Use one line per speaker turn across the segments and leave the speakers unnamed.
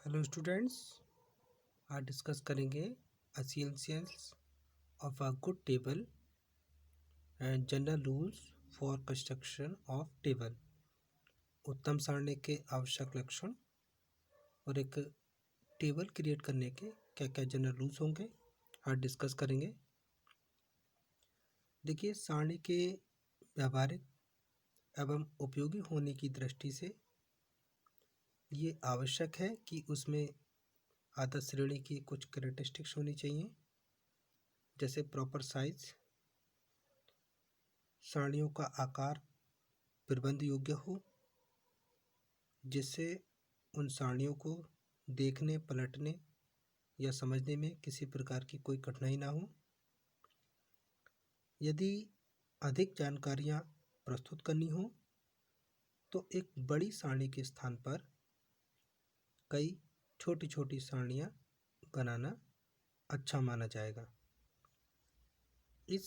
Hello students, आज discuss करेंगे essentials of a good table and general rules for construction of table. उत्तम सारणी के आवश्यक लक्षण और एक टेबल क्रिएट करने के क्या क्या जनरल रूल्स होंगे, आज डिस्कस करेंगे। देखिए, सारणी के व्यावहारिक एवं उपयोगी होने की दृष्टि से ये आवश्यक है कि उसमें आदर्श श्रेणी की कुछ कैरेक्टरिस्टिक्स होनी चाहिए, जैसे प्रॉपर साइज, सारणियों का आकार प्रबंध योग्य हो, जिससे उन सारणियों को देखने, पलटने या समझने में किसी प्रकार की कोई कठिनाई ना हो। यदि अधिक जानकारियाँ प्रस्तुत करनी हो तो एक बड़ी सारणी के स्थान पर कई छोटी छोटी सारणियाँ बनाना अच्छा माना जाएगा। इस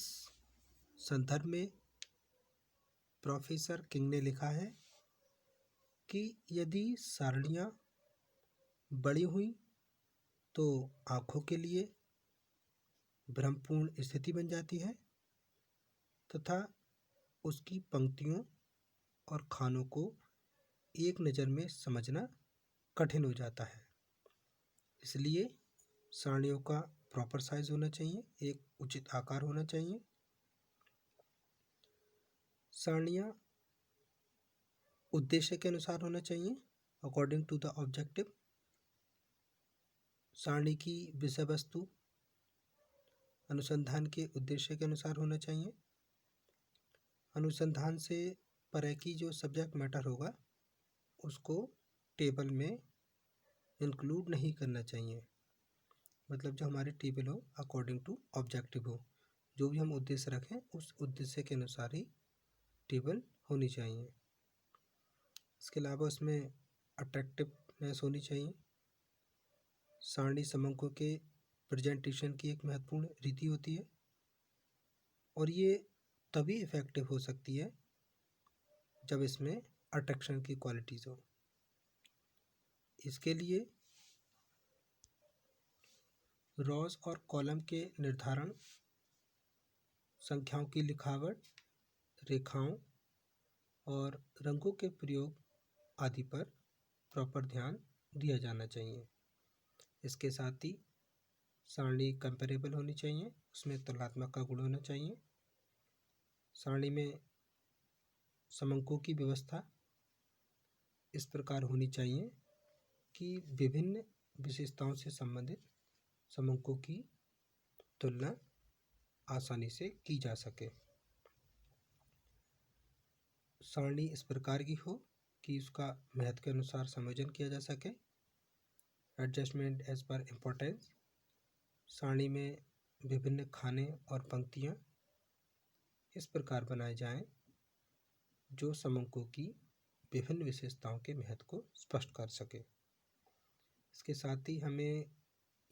संदर्भ में प्रोफेसर किंग ने लिखा है कि यदि सारणियाँ बड़ी हुई तो आँखों के लिए भ्रमपूर्ण स्थिति बन जाती है तथा उसकी पंक्तियों और खानों को एक नज़र में समझना कठिन हो जाता है। इसलिए सारणियों का प्रॉपर साइज होना चाहिए, एक उचित आकार होना चाहिए। सारणियाँ उद्देश्य के अनुसार होना चाहिए, अकॉर्डिंग टू द ऑब्जेक्टिव। सारणी की विषय वस्तु अनुसंधान के उद्देश्य के अनुसार होना चाहिए। अनुसंधान से परे की जो सब्जेक्ट मैटर होगा उसको टेबल में इंक्लूड नहीं करना चाहिए। मतलब जो हमारी टेबल हो अकॉर्डिंग टू ऑब्जेक्टिव हो, जो भी हम उद्देश्य रखें उस उद्देश्य के अनुसार ही टेबल होनी चाहिए। इसके अलावा उसमें अट्रैक्टिवनेस होनी चाहिए। सारणी समंकों के प्रेजेंटेशन की एक महत्वपूर्ण रीति होती है और ये तभी इफेक्टिव हो सकती है जब इसमें अट्रैक्शन की क्वालिटीज़ हो। इसके लिए रॉज और कॉलम के निर्धारण, संख्याओं की लिखावट, रेखाओं और रंगों के प्रयोग आदि पर प्रॉपर ध्यान दिया जाना चाहिए। इसके साथ ही सारणी कंपेरेबल होनी चाहिए, उसमें तुलनात्मक का गुण होना चाहिए। सारणी में समंकों की व्यवस्था इस प्रकार होनी चाहिए कि विभिन्न विशेषताओं से संबंधित समंकों की तुलना आसानी से की जा सके। सारणी इस प्रकार की हो कि उसका महत्व के अनुसार समायोजन किया जा सके। एडजस्टमेंट एज पर इम्पोर्टेंस, सारणी में विभिन्न खाने और पंक्तियाँ इस प्रकार बनाए जाएं जो समंकों की विभिन्न विशेषताओं के महत्व को स्पष्ट कर सके। इसके साथ ही हमें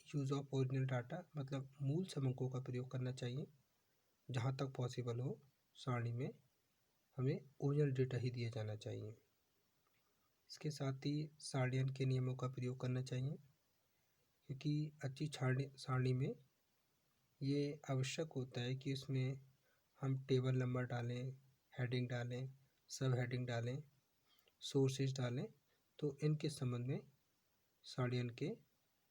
यूज़ ऑफ ओरिजिनल डाटा, मतलब मूल समंकों का प्रयोग करना चाहिए। जहाँ तक पॉसिबल हो सारणी में हमें ओरिजिनल डेटा ही दिया जाना चाहिए। इसके साथ ही सारणियन के नियमों का प्रयोग करना चाहिए, क्योंकि अच्छी सारणी में ये आवश्यक होता है कि उसमें हम टेबल नंबर डालें, हेडिंग डालें, सब हेडिंग डालें, सोर्सेज डालें, तो इनके संबंध में सारणियन के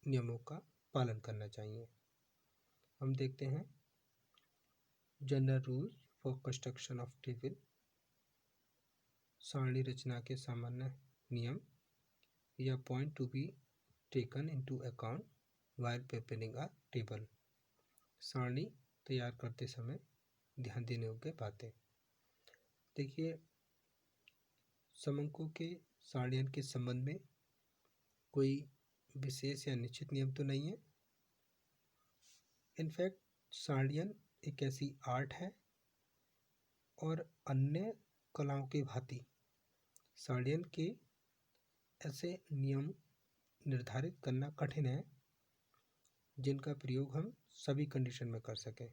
नियमों का पालन करना चाहिए। हम देखते हैं general rules for construction of table. सारणी रचना के सामान्य नियम या point to be taken into account while preparing a table. सारणी तैयार करते समय ध्यान देने योग्य बातें। देखिए, समंकों के सारणियन के संबंध में कोई विशेष या निश्चित नियम तो नहीं है। इनफैक्ट सारणियन एक ऐसी आर्ट है और अन्य कलाओं के भांति सारणियन के ऐसे नियम निर्धारित करना कठिन है जिनका प्रयोग हम सभी कंडीशन में कर सकें।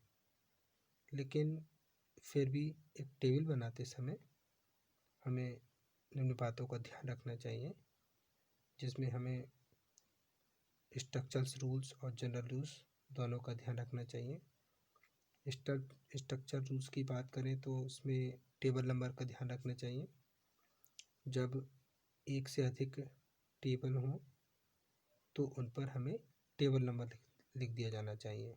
लेकिन फिर भी एक टेबल बनाते समय हमें निम्न बातों का ध्यान रखना चाहिए, जिसमें हमें स्ट्रक्चरल रूल्स और जनरल रूल्स दोनों का ध्यान रखना चाहिए। स्ट्रक्चर रूल्स की बात करें तो उसमें टेबल नंबर का ध्यान रखना चाहिए। जब एक से अधिक टेबल हों तो उन पर हमें टेबल नंबर लिख दिया जाना चाहिए।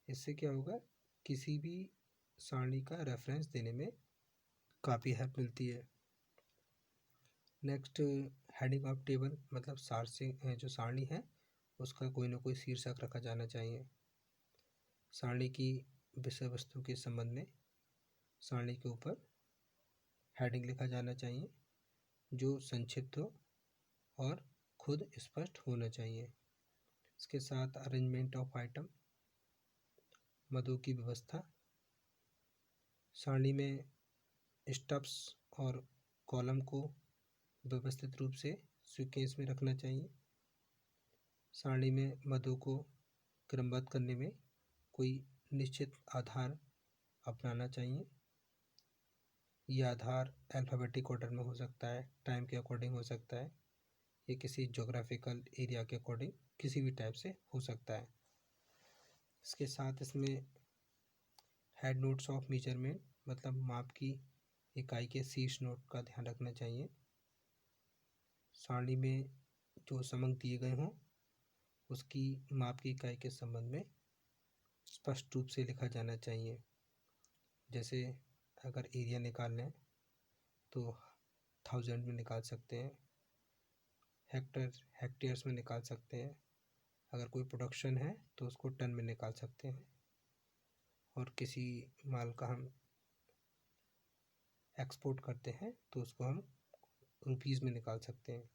इससे क्या होगा, किसी भी सारणी का रेफरेंस देने में काफ़ी हेल्प मिलती है। नेक्स्ट, हेडिंग ऑफ टेबल मतलब सार से जो सारणी है उसका कोई ना कोई शीर्षक रखा जाना चाहिए। सारणी की विषय वस्तु के संबंध में सारणी के ऊपर हेडिंग लिखा जाना चाहिए जो संक्षिप्त हो और खुद स्पष्ट होना चाहिए। इसके साथ अरेंजमेंट ऑफ आइटम, मदों की व्यवस्था, सारणी में स्टब्स और कॉलम को व्यवस्थित रूप से सीक्वेंस में रखना चाहिए। सारणी में मदों को क्रमबद्ध करने में कोई निश्चित आधार अपनाना चाहिए। यह आधार अल्फ़ाबेटिक ऑर्डर में हो सकता है, टाइम के अकॉर्डिंग हो सकता है, ये किसी जोग्राफिकल एरिया के अकॉर्डिंग किसी भी टाइप से हो सकता है। इसके साथ इसमें हेड नोट्स ऑफ मेजरमेंट मतलब माप की इकाई के शीर्ष नोट का ध्यान रखना चाहिए। सारणी में जो समंक दिए गए हों उसकी माप की इकाई के संबंध में स्पष्ट रूप से लिखा जाना चाहिए। जैसे अगर एरिया निकालना है तो 1000 में निकाल सकते हैं, हेक्टेयर्स में निकाल सकते हैं। अगर कोई प्रोडक्शन है तो उसको टन में निकाल सकते हैं, और किसी माल का हम एक्सपोर्ट करते हैं तो उसको हम रुपीज़ में निकाल सकते हैं।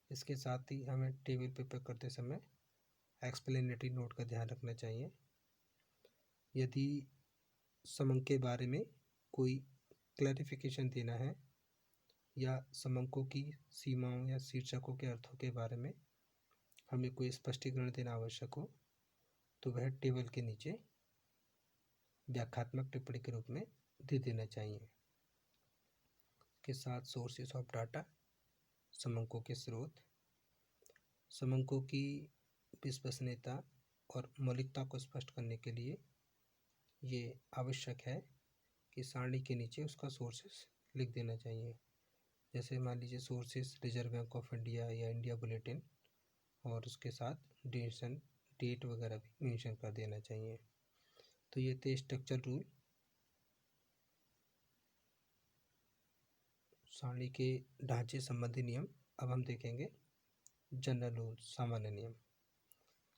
इसके साथ ही हमें टेबल प्रिपेयर करते समय एक्सप्लेनेटरी नोट का ध्यान रखना चाहिए। यदि समंक के बारे में कोई क्लैरिफिकेशन देना है या समंकों की सीमाओं या शीर्षकों के अर्थों के बारे में हमें कोई स्पष्टीकरण देना आवश्यक हो तो वह टेबल के नीचे व्याख्यात्मक टिप्पणी के रूप में दे देना चाहिए। के साथ सोर्सेस ऑफ डाटा, समंकों के स्रोत, समंकों की विश्वसनीयता और मौलिकता को स्पष्ट करने के लिए ये आवश्यक है कि सारणी के नीचे उसका सोर्सेस लिख देना चाहिए। जैसे मान लीजिए sources reserve bank of India या इंडिया बुलेटिन, और उसके साथ डेट वगैरह भी मेंशन कर देना चाहिए। तो ये थे स्ट्रक्चर रूल, सारणी के ढांचे संबंधी नियम। अब हम देखेंगे जनरल रूल, सामान्य नियम।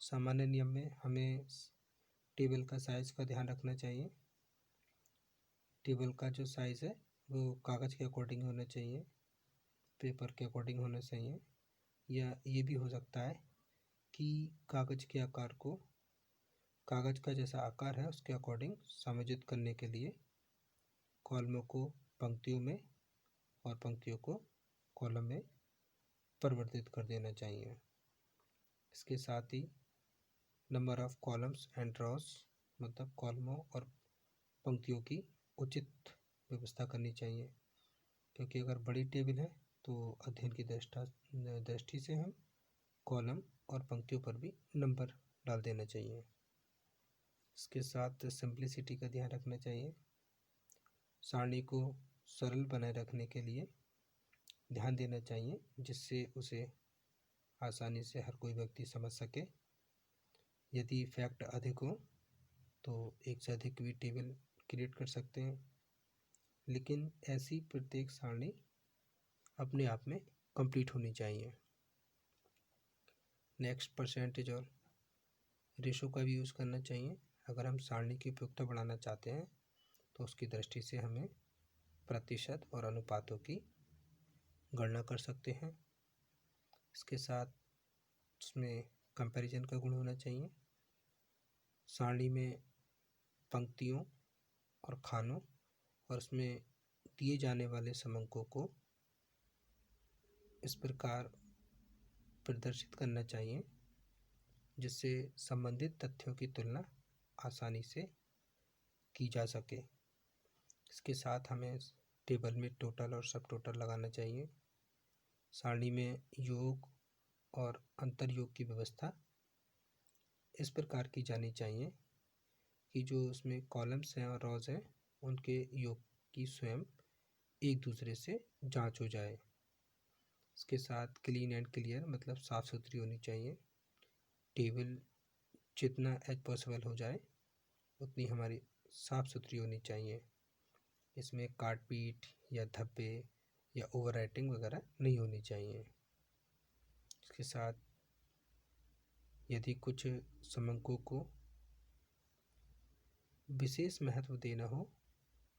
सामान्य नियम में हमें टेबल का साइज़ का ध्यान रखना चाहिए। टेबल का जो साइज़ है वो कागज़ के अकॉर्डिंग होना चाहिए, पेपर के अकॉर्डिंग होना चाहिए, या ये भी हो सकता है कि कागज़ के आकार को, कागज़ का जैसा आकार है उसके अकॉर्डिंग समायोजित करने के लिए कॉलमों को पंक्तियों में और पंक्तियों को कॉलम में परिवर्तित कर देना चाहिए। इसके साथ ही number of columns and rows मतलब कॉलमों और पंक्तियों की उचित व्यवस्था करनी चाहिए, क्योंकि अगर बड़ी टेबल है तो अध्ययन की दृष्टि से हम कॉलम और पंक्तियों पर भी नंबर डाल देना चाहिए। इसके साथ सिंप्लिसिटी का ध्यान रखना चाहिए। सारणी को सरल बनाए रखने के लिए ध्यान देना चाहिए जिससे उसे आसानी से हर कोई व्यक्ति समझ सके। यदि फैक्ट अधिक हो तो एक से अधिक भी टेबल क्रिएट कर सकते हैं, लेकिन ऐसी प्रत्येक सारणी अपने आप में कंप्लीट होनी चाहिए। नेक्स्ट, परसेंटेज और रेशो का भी यूज़ करना चाहिए। अगर हम सारणी की उपयुक्तता बढ़ाना चाहते हैं तो उसकी दृष्टि से हमें प्रतिशत और अनुपातों की गणना कर सकते हैं। इसके साथ उसमें कंपैरिजन का गुण होना चाहिए। सारणी में पंक्तियों और खानों और उसमें दिए जाने वाले समंकों को इस प्रकार प्रदर्शित करना चाहिए जिससे संबंधित तथ्यों की तुलना आसानी से की जा सके। इसके साथ हमें टेबल में टोटल और सब टोटल लगाना चाहिए। सारणी में योग और अंतर्योग की व्यवस्था इस प्रकार की जानी चाहिए कि जो उसमें कॉलम्स हैं और रॉज हैं उनके योग की स्वयं एक दूसरे से जांच हो जाए। इसके साथ क्लीन एंड क्लियर मतलब साफ़ सुथरी होनी चाहिए। टेबल जितना एज पॉसिबल हो जाए उतनी हमारी साफ़ सुथरी होनी चाहिए। इसमें काट-पीट या धब्बे या ओवर राइटिंग वगैरह नहीं होनी चाहिए। इसके साथ यदि कुछ समंकों को विशेष महत्व देना हो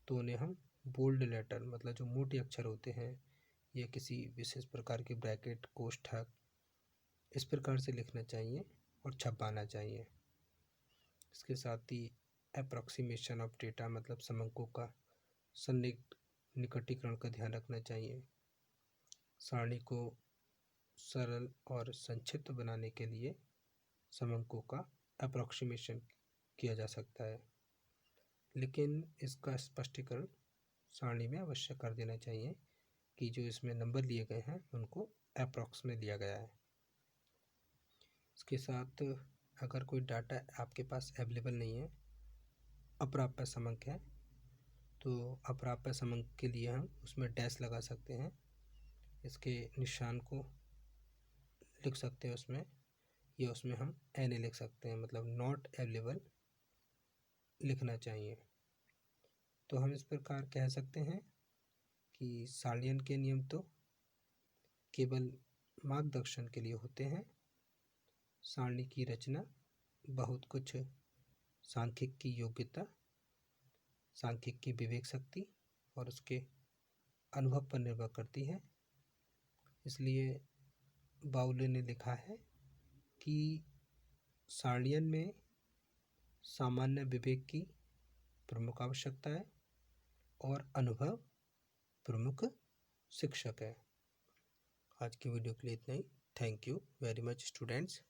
तो उन्हें हम बोल्ड लेटर मतलब जो मोटे अक्षर होते हैं या किसी विशेष प्रकार के ब्रैकेट कोष्ठक इस प्रकार से लिखना चाहिए और छपवाना चाहिए। इसके साथ ही अप्रॉक्सीमेशन ऑफ डेटा मतलब समंकों का निकटीकरण का ध्यान रखना चाहिए। सारणी को सरल और संक्षिप्त बनाने के लिए समंकों का अप्रॉक्सीमेशन किया जा सकता है, लेकिन इसका स्पष्टीकरण सारणी में अवश्य कर देना चाहिए कि जो इसमें नंबर लिए गए हैं उनको अप्रॉक्स में लिया गया है। इसके साथ अगर कोई डाटा आपके पास अवेलेबल नहीं है, अप्राप्य समंक है, तो अप्राप्य समंक के लिए हम उसमें डैश लगा सकते हैं। इसके निशान को लिख सकते हैं उसमें, या उसमें हम एन लिख सकते हैं मतलब नॉट अवेलेबल लिखना चाहिए। तो हम इस प्रकार कह सकते हैं कि सालियन के नियम तो केवल मार्गदर्शन के लिए होते हैं। सारणी की रचना बहुत कुछ सांख्यिक की योग्यता, सांख्यिक की विवेक शक्ति और उसके अनुभव पर निर्भर करती है। इसलिए बाउले ने लिखा है कि सारणियन में सामान्य विवेक की प्रमुख आवश्यकता है और अनुभव प्रमुख शिक्षक है। आज की वीडियो के लिए इतना ही। Thank you very much students.